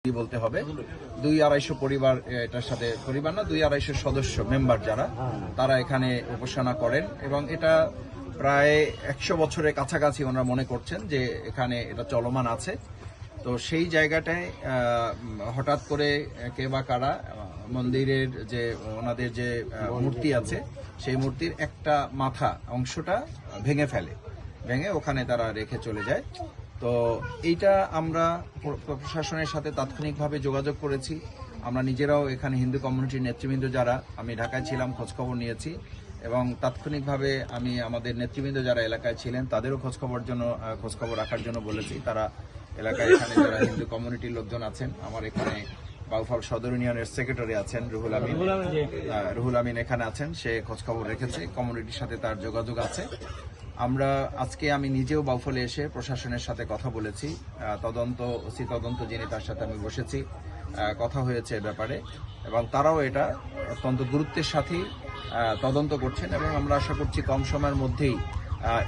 বলতে হবে 200-250 পরিবার, এটার সাথে পরিবার না 200-250 সদস্য মেম্বার যারা তারা এখানে উপাসনা করেন এবং এটা প্রায় 100 বছরের কাছাকাছি ওনারা মনে করছেন যে এখানে এটা চলমান আছে। তো সেই জায়গাটায় হঠাৎ করে কে বা কারা মন্দিরের যে ওনাদের যে মূর্তি আছে সেই মূর্তির একটা মাথা অংশটা ভেঙে ওখানে তারা রেখে চলে যায়। তো এইটা আমরা প্রশাসনের সাথে তাৎক্ষণিকভাবে যোগাযোগ করেছি। আমরা নিজেরাও এখানে হিন্দু কমিউনিটির নেতৃবৃন্দ যারা, আমি ঢাকায় ছিলাম, খোঁজখবর নিয়েছি এবং তাৎক্ষণিকভাবে আমি আমাদের নেতৃবৃন্দ যারা এলাকায় ছিলেন তাদেরও খোঁজখবর রাখার জন্য বলেছি। তারা এলাকায় এখানে যারা হিন্দু কমিউনিটির লোকজন আছেন, আমার এখানে বাউফল সদর ইউনিয়নের সেক্রেটারি আছেন রুহুল আমিন এখানে আছেন, সে খোঁজখবর রেখেছে, কমিউনিটির সাথে তার যোগাযোগ আছে। আমি নিজেও বাউফলে এসে প্রশাসনের সাথে কথা বলেছি, তদন্ত যিনি তার সাথে আমি বসেছি, কথা হয়েছে ব্যাপারে এবং তারাও এটা অত্যন্ত গুরুত্বের সাথেই তদন্ত করছেন এবং আমরা আশা করছি কম সময়ের মধ্যেই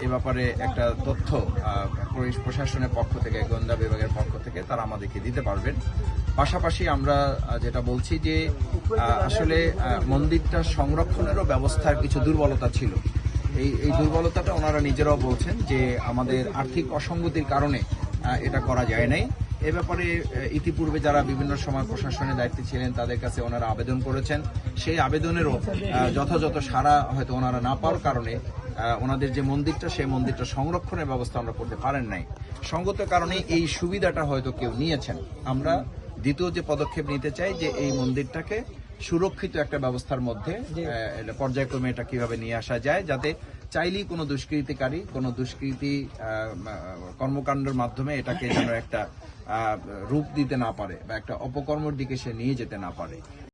এ ব্যাপারে একটা তথ্য প্রশাসনের পক্ষ থেকে, গোয়েন্দা বিভাগের পক্ষ থেকে তারা আমাদেরকে দিতে পারবেন। পাশাপাশি আমরা যেটা বলছি যে আসলে মন্দিরটা সংরক্ষণেরও ব্যবস্থার কিছু দুর্বলতা ছিল। এই দুর্বলতাটা ওনারা নিজেরাও বলছেন যে আমাদের আর্থিক অসঙ্গতির কারণে এটা করা যায় নাই। এ ব্যাপারে ইতিপূর্বে যারা বিভিন্ন সময় প্রশাসনের দায়িত্বে ছিলেন তাদের কাছে ওনারা আবেদন করেছেন, সেই আবেদনেরও যথাযথ সাড়া হয়তো ওনারা না পাওয়ার কারণে ওনাদের যে মন্দিরটা সেই মন্দিরটা সংরক্ষণের ব্যবস্থা আমরা করতে পারেন নাই। সঙ্গত কারণে এই সুবিধাটা হয়তো কেউ নিয়েছেন। আমরা দ্বিতীয় যে পদক্ষেপ নিতে চাই যে এই মন্দিরটাকে সুরক্ষিত একটা ব্যবস্থার মধ্যে পর্যায়ক্রমে এটা কিভাবে নিয়ে আসা যায়, যাতে চাইলেই কোনো দুষ্কৃতিকারী কোনো দুষ্কৃতি কর্মকাণ্ডের মাধ্যমে এটাকে যেন একটা রূপ দিতে না পারে বা একটা অপকর্মের দিকে সে নিয়ে যেতে না পারে।